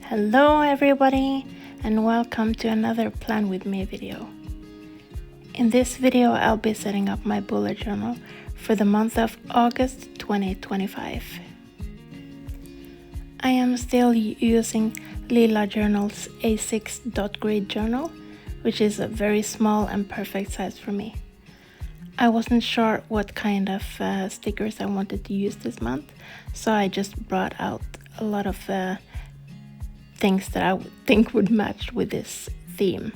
Hello everybody and welcome to another Plan With Me video. In this video I'll be setting up my bullet journal for the month of August 2025. I am still using Leela Journal's A6 dot grid journal, which is a very small and perfect size for me. I wasn't sure what kind of stickers I wanted to use this month, so I just brought out a lot of things that I would think would match with this theme.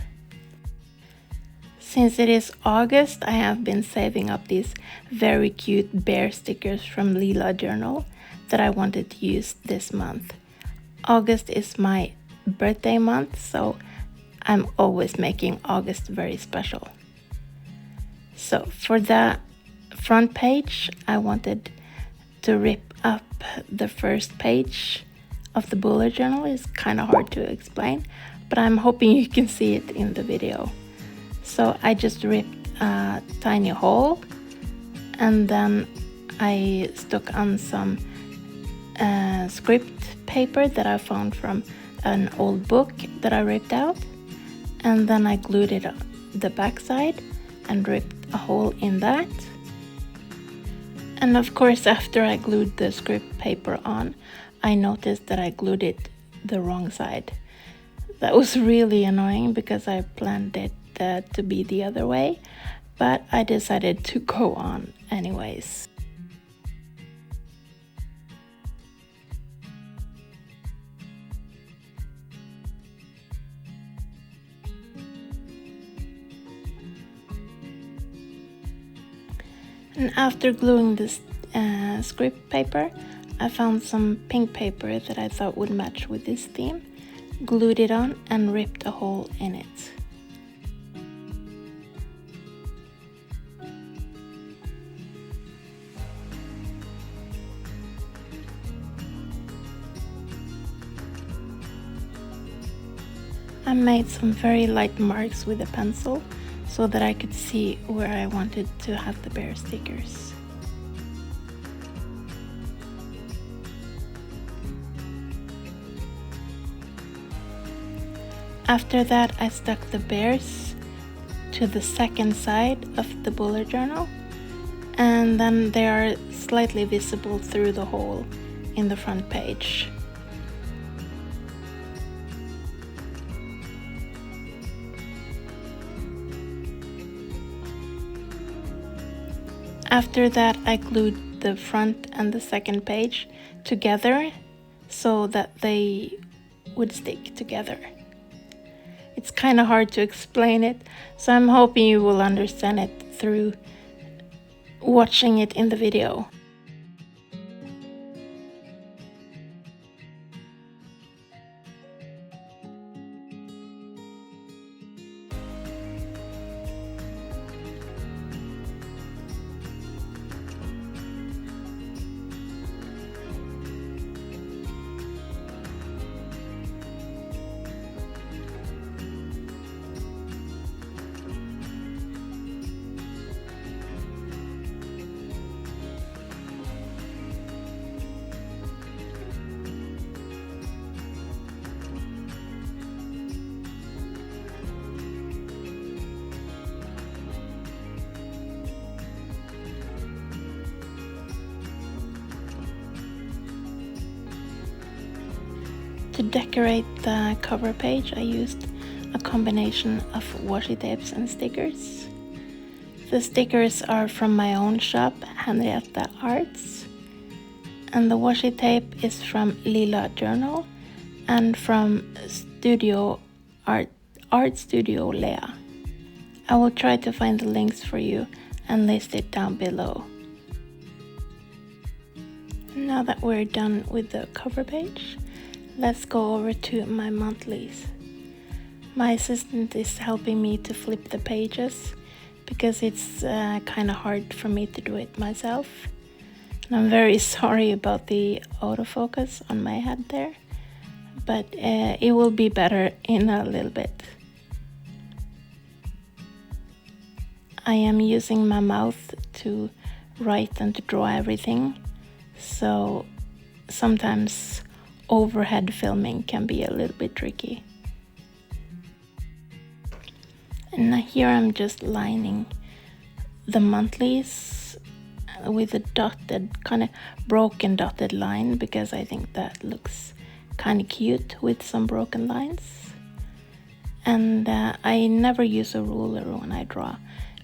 Since it is August, I have been saving up these very cute bear stickers from Leela Journal that I wanted to use this month. August is my birthday month, so I'm always making August very special. So for the front page, I wanted to rip up the first page of the bullet journal. Is kind of hard to explain, but I'm hoping you can see it in the video. So I just ripped a tiny hole and then I stuck on some script paper that I found from an old book that I ripped out, and then I glued it on the back side and ripped a hole in that. And of course, after I glued the script paper on, I noticed that I glued it the wrong side. That was really annoying because I planned it to be the other way, but I decided to go on anyways. And after gluing this script paper, I found some pink paper that I thought would match with this theme, glued it on and ripped a hole in it. I made some very light marks with a pencil so that I could see where I wanted to have the bear stickers. After that, I stuck the bears to the second side of the bullet journal, and then they are slightly visible through the hole in the front page. After that, I glued the front and the second page together so that they would stick together. It's kind of hard to explain it, so I'm hoping you will understand it through watching it in the video. To decorate the cover page, I used a combination of washi tapes and stickers. The stickers are from my own shop, Henriettearts, and the washi tape is from Leela Journal and from Art Studio Leela. I will try to find the links for you and list it down below. Now that we're done with the cover page, let's go over to my monthlies. My assistant is helping me to flip the pages because it's kind of hard for me to do it myself. And I'm very sorry about the autofocus on my head there, but it will be better in a little bit. I am using my mouth to write and to draw everything, so sometimes overhead filming can be a little bit tricky. And here I'm just lining the monthlies with a dotted, kind of broken dotted line, because I think that looks kind of cute with some broken lines. And I never use a ruler when I draw,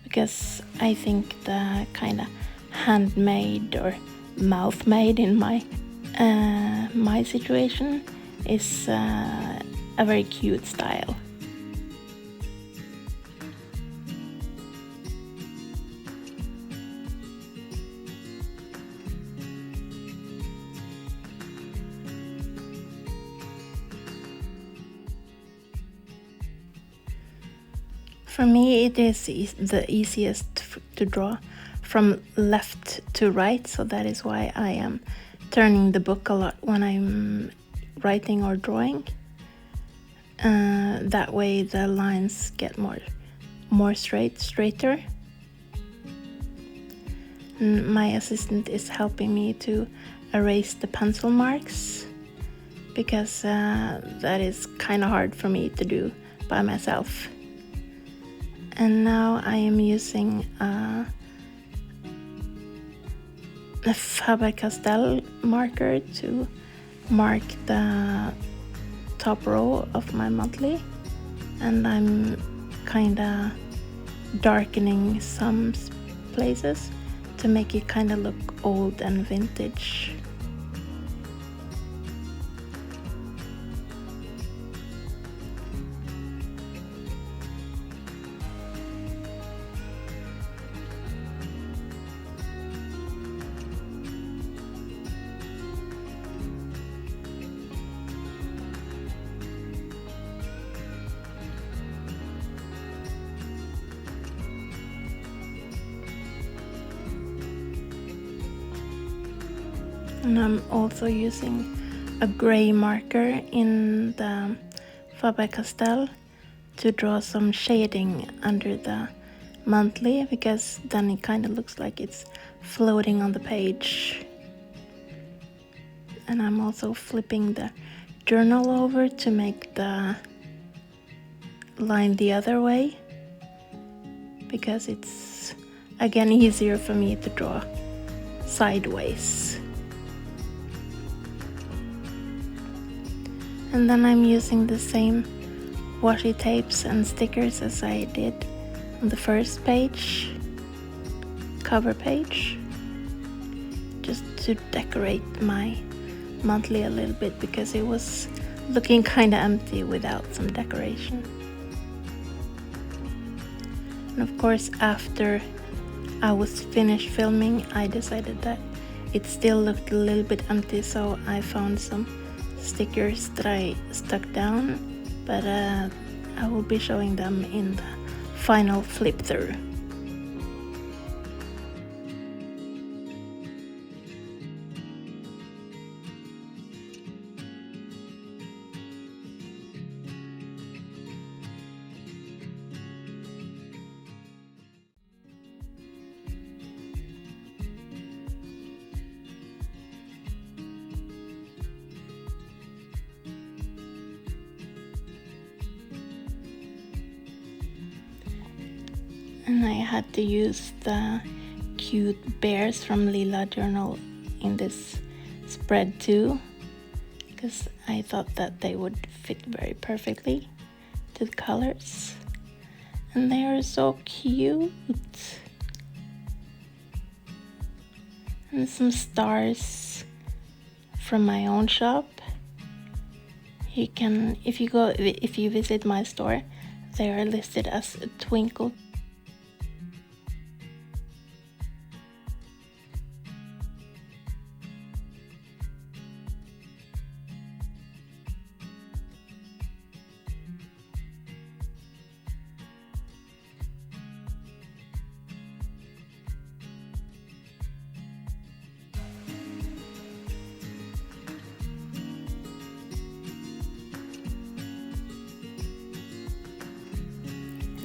because I think the kind of handmade or mouth-made in my situation is a very cute style. For me, it is the easiest to draw from left to right, so that is why I am turning the book a lot when I'm writing or drawing. That way the lines get more straighter. And my assistant is helping me to erase the pencil marks, because that is kind of hard for me to do by myself. And now I am using a Faber castell marker to mark the top row of my monthly, and I'm kind of darkening some places to make it kind of look old and vintage. And I'm also using a gray marker in the Faber castell to draw some shading under the monthly, because then it kind of looks like it's floating on the page. And I'm also flipping the journal over to make the line the other way, because it's again easier for me to draw sideways. And then I'm using the same washi tapes and stickers as I did on the first page, cover page, just to decorate my monthly a little bit, because it was looking kind of empty without some decoration. And of course, after I was finished filming, I decided that it still looked a little bit empty, so I found some stickers that I stuck down, but I will be showing them in the final flip through. And I had to use the cute bears from Leela journal in this spread too, because I thought that they would fit very perfectly to the colors. And they are so cute. And some stars from my own shop. You can, if you visit my store, they are listed as Twinkle.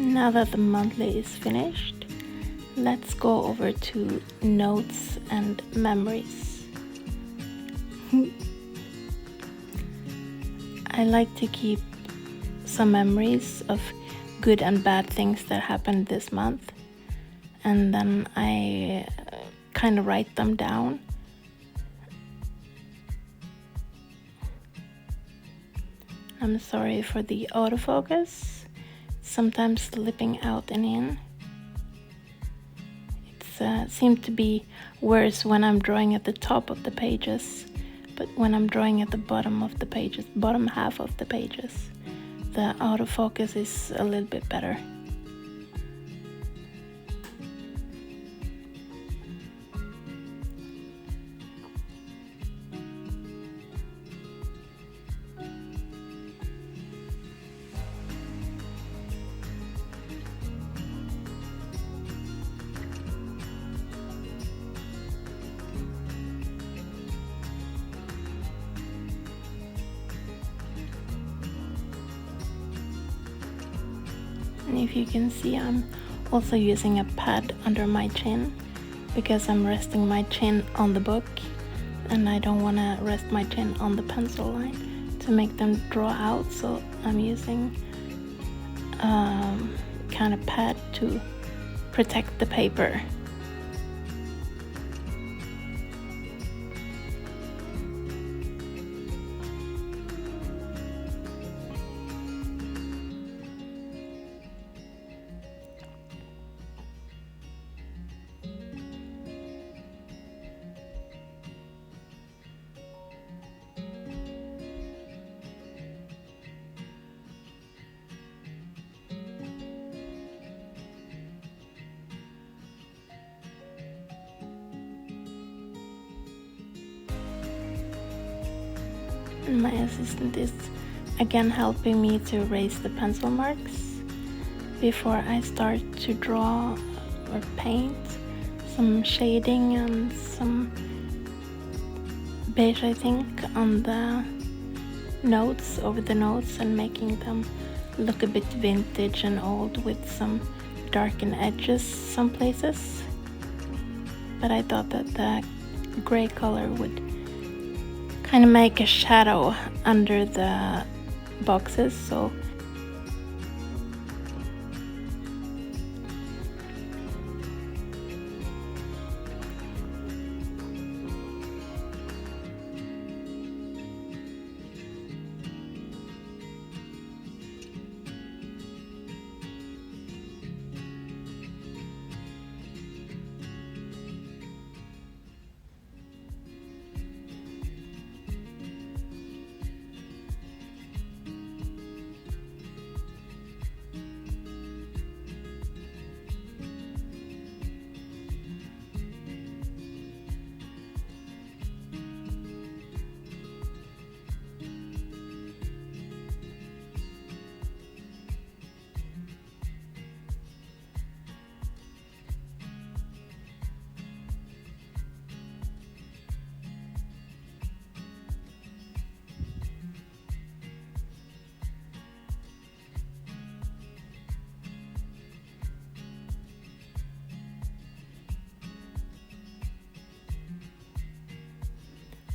Now that the monthly is finished, let's go over to notes and memories. I like to keep some memories of good and bad things that happened this month, and then I kind of write them down. I'm sorry for the autofocus, sometimes slipping out and in. It seems to be worse when I'm drawing at the top of the pages, but when I'm drawing at the bottom of the pages, bottom half of the pages, the autofocus is a little bit better. And if you can see, I'm also using a pad under my chin because I'm resting my chin on the book and I don't want to rest my chin on the pencil line to make them draw out, so I'm using kind of pad to protect the paper. And my assistant is again helping me to erase the pencil marks before I start to draw or paint some shading and some beige, I think, on the notes, over the notes, and making them look a bit vintage and old with some darkened edges some places. But I thought that the gray color would kind of make a shadow under the boxes, so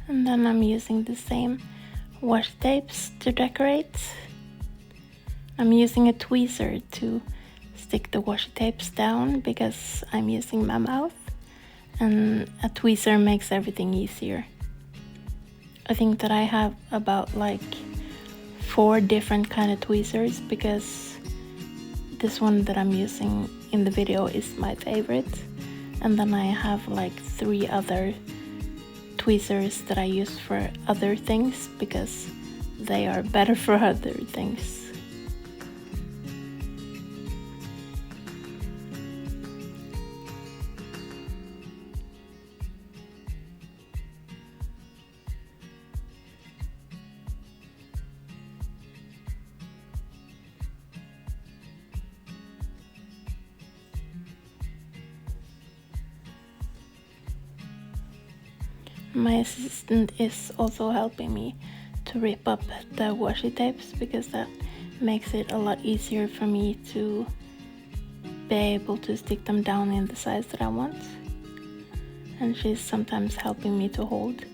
and then I'm using the same washi tapes to decorate. I'm using a tweezer to stick the washi tapes down because I'm using my mouth, and a tweezer makes everything easier. I think that I have about like 4 different kind of tweezers because this one that I'm using in the video is my favorite, and then I have like 3 other tweezers that I use for other things because they are better for other things. My assistant is also helping me to rip up the washi tapes because that makes it a lot easier for me to be able to stick them down in the size that I want. And she's sometimes helping me to hold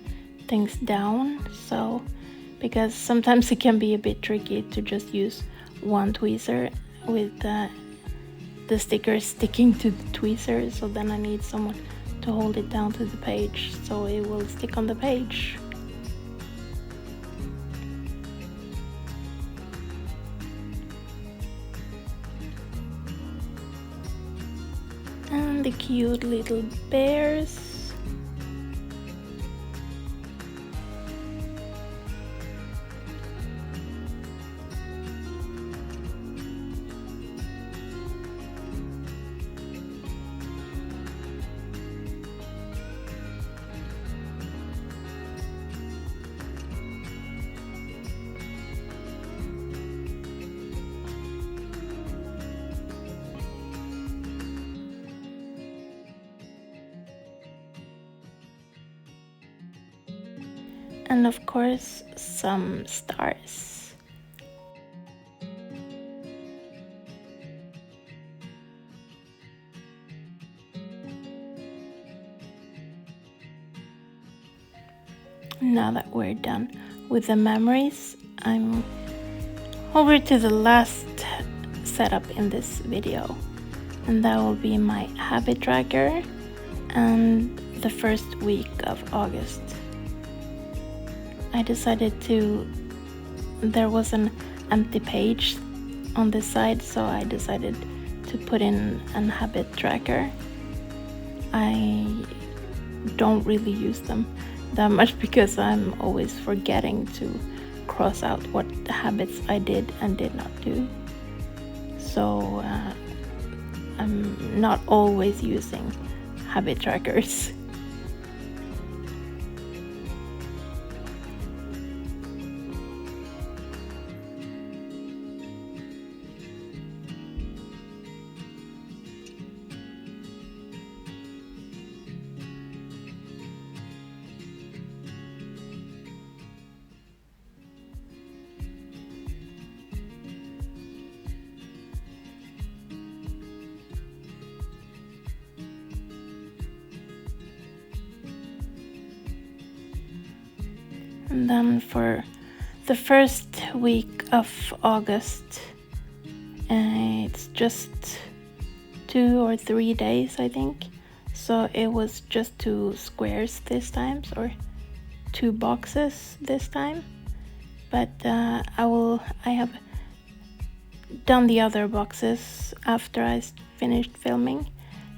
things down, so because sometimes it can be a bit tricky to just use one tweezer with the sticker sticking to the tweezer, so then I need someone to hold it down to the page so it will stick on the page. And the cute little bears. And of course, some stars. Now that we're done with the memories, I'm over to the last setup in this video, and that will be my habit tracker and the first week of August. I decided there was an empty page on this side, so I decided to put in an habit tracker. I don't really use them that much because I'm always forgetting to cross out what habits I did and did not do. So I'm not always using habit trackers. And then for the first week of August, it's just 2 or 3 days, I think. So it was just 2 squares this time, or 2 boxes this time. But I have done the other boxes after I finished filming,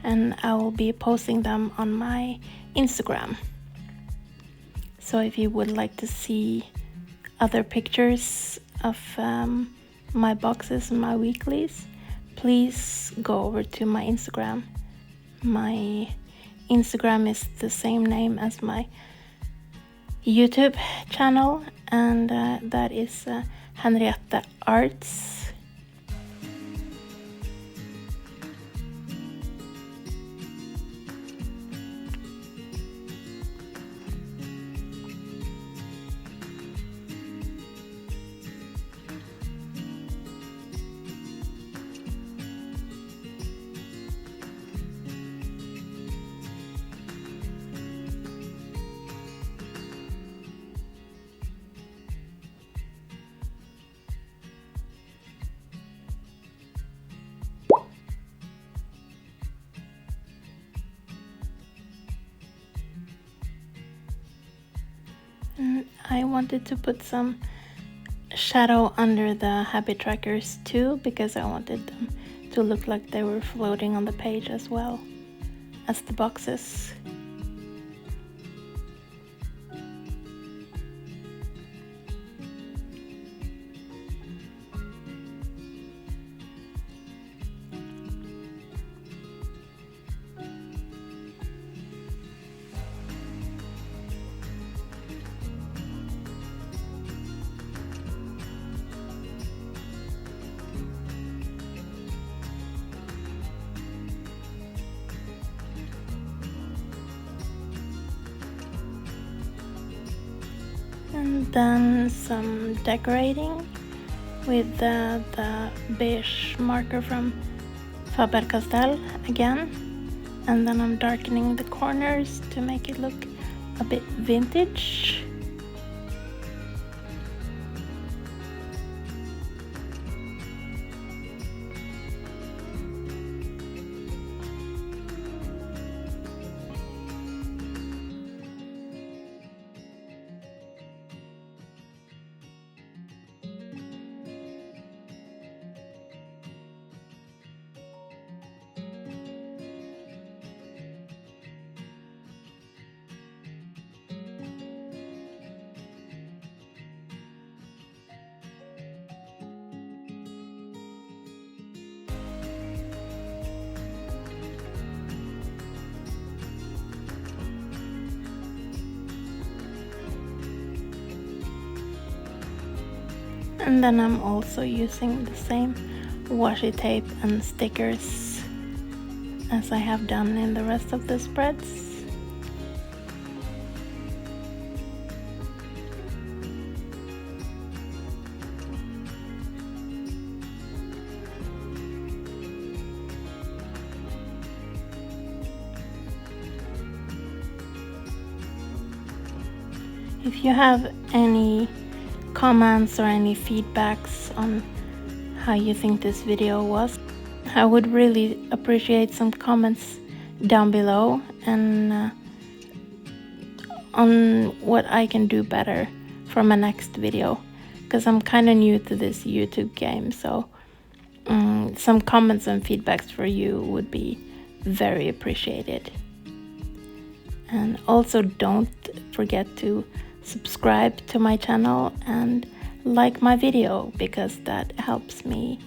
and I will be posting them on my Instagram. So if you would like to see other pictures of my boxes and my weeklies, please go over to my Instagram. My Instagram is the same name as my YouTube channel, and that is Henriettearts. I wanted to put some shadow under the habit trackers too, because I wanted them to look like they were floating on the page as well as the boxes. And then some decorating with the beige marker from Faber castell again, and then I'm darkening the corners to make it look a bit vintage. And then I'm also using the same washi tape and stickers as I have done in the rest of the spreads. If you have any comments or any feedbacks on how you think this video was, I would really appreciate some comments down below and on what I can do better for my next video, because I'm kind of new to this YouTube game, so some comments and feedbacks for you would be very appreciated. And also don't forget to subscribe to my channel and like my video, because that helps me.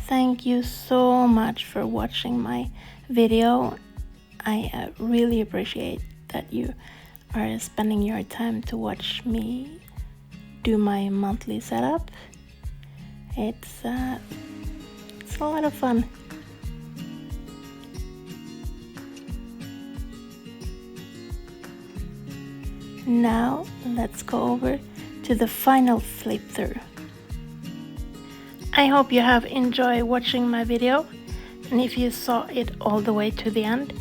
Thank you so much for watching my video. I really appreciate that you are spending your time to watch me do my monthly setup. It's a lot of fun. Now let's go over to the final flip through. I hope you have enjoyed watching my video, and if you saw it all the way to the end,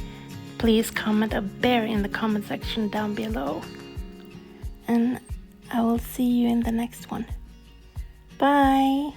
please comment a bear in the comment section down below. And I will see you in the next one. Bye!